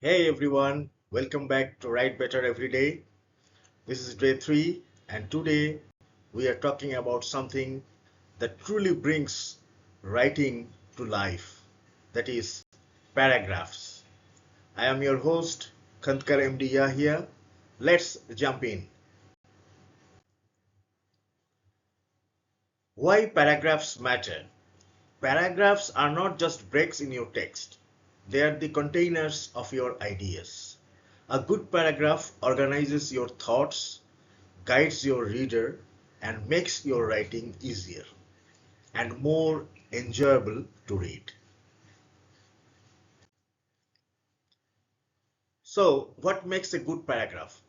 Hey everyone, welcome back to Write Better Every Day. This is day 3, and today we are talking about something that truly brings writing to life, that is, paragraphs. I am your host, Khantkar MD Yahya. Let's jump in. Why paragraphs matter? Paragraphs are not just breaks in your text, they are the containers of your ideas. A good paragraph organizes your thoughts, guides your reader, and makes your writing easier and more enjoyable to read. So, what makes a good paragraph?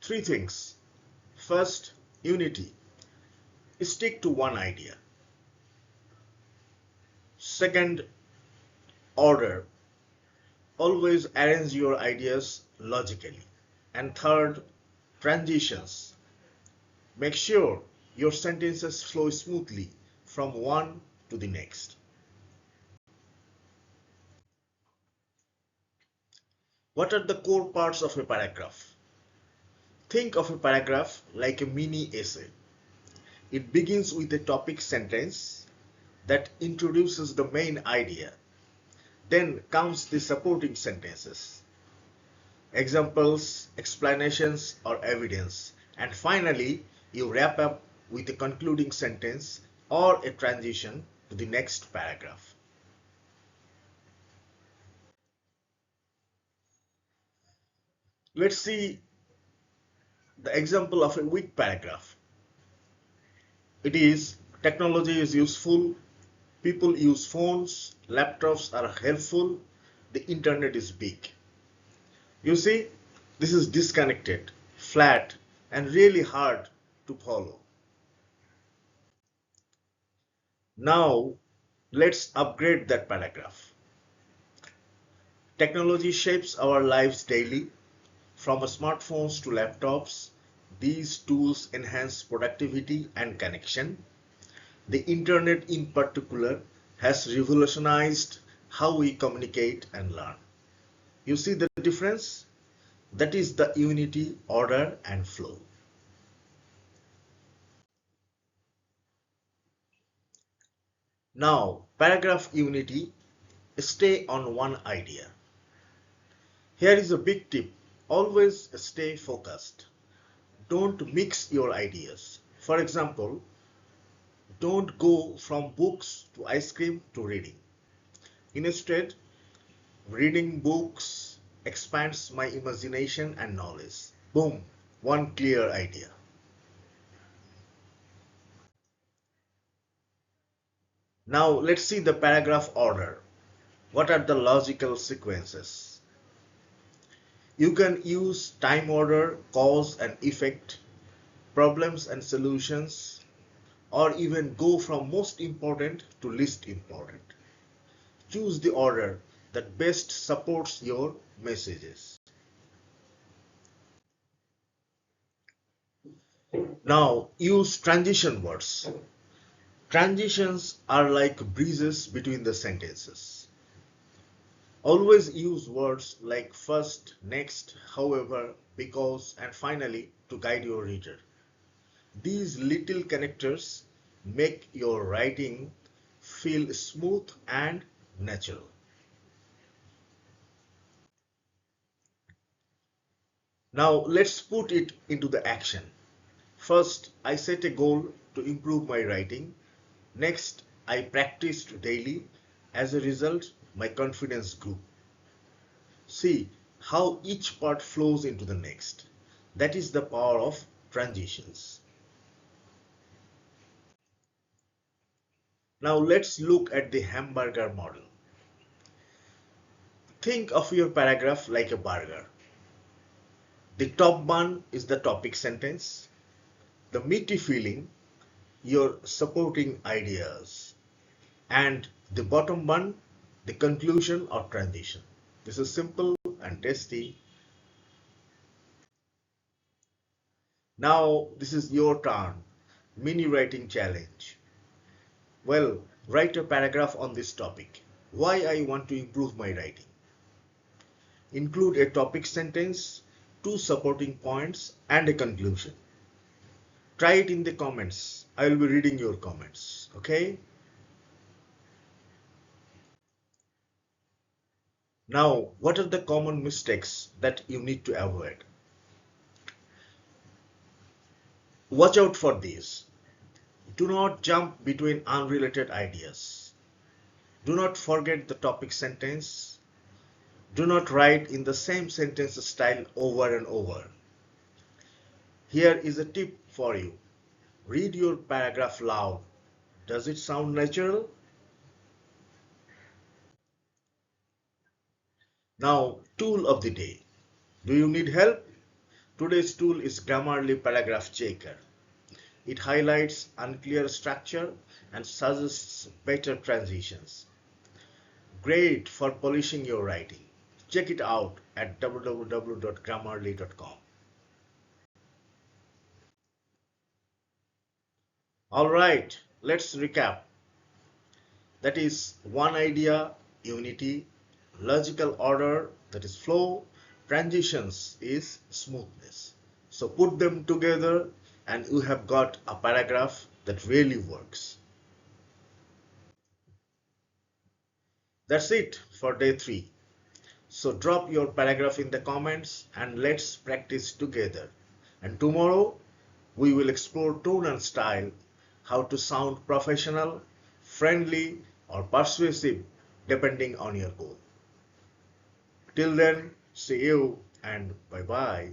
Three things. First, unity. Stick to one idea. Second, order. Always arrange your ideas logically. And third, transitions. Make sure your sentences flow smoothly from one to the next. What are the core parts of a paragraph? Think of a paragraph like a mini essay. It begins with a topic sentence that introduces the main idea. Then comes the supporting sentences, examples, explanations, or evidence. And finally, you wrap up with a concluding sentence or a transition to the next paragraph. Let's see the example of a weak paragraph. It is technology is useful, people use phones, laptops are helpful, the internet is big. You see, this is disconnected, flat, and really hard to follow. Now, let's upgrade that paragraph. Technology shapes our lives daily, from smartphones to laptops. These tools enhance productivity and connection. The internet, in particular, has revolutionized how we communicate and learn. You see the difference? That is the unity, order, and flow. Now, paragraph unity, stay on one idea. Here is a big tip. Always stay focused. Don't mix your ideas. For example, don't go from books to ice cream to reading. Instead, reading books expands my imagination and knowledge. Boom, one clear idea. Now let's see the paragraph order. What are the logical sequences? You can use time order, cause and effect, problems and solutions, or even go from most important to least important. Choose the order that best supports your messages. Now use transition words. Transitions are like breezes between the sentences. Always use words like first, next, however, because, and finally to guide your reader. These little connectors make your writing feel smooth and natural. Now let's put it into the action. First, I set a goal to improve my writing. Next, I practiced daily. As a result, my confidence grew. See how each part flows into the next. That is the power of transitions. Now let's look at the hamburger model. Think of your paragraph like a burger. The top bun is the topic sentence, the meaty filling, your supporting ideas, and the bottom bun, the conclusion or transition. This is simple and tasty. Now this is your turn. Mini writing challenge. Well, write a paragraph on this topic. Why I want to improve my writing. Include a topic sentence, two supporting points, and a conclusion. Try it in the comments. I will be reading your comments. Okay? Now, what are the common mistakes that you need to avoid? Watch out for these. Do not jump between unrelated ideas. Do not forget the topic sentence. Do not write in the same sentence style over and over. Here is a tip for you. Read your paragraph loud. Does it sound natural? Now, tool of the day. Do you need help? Today's tool is Grammarly Paragraph Checker. It highlights unclear structure and suggests better transitions. Great for polishing your writing. Check it out at www.grammarly.com. Alright, let's recap. That is one idea, unity, logical order, that is flow, transitions is smoothness. So put them together and you have got a paragraph that really works. That's it for day 3. So drop your paragraph in the comments and let's practice together. And tomorrow we will explore tone and style, how to sound professional, friendly, or persuasive depending on your goal. Till then, see you and bye bye.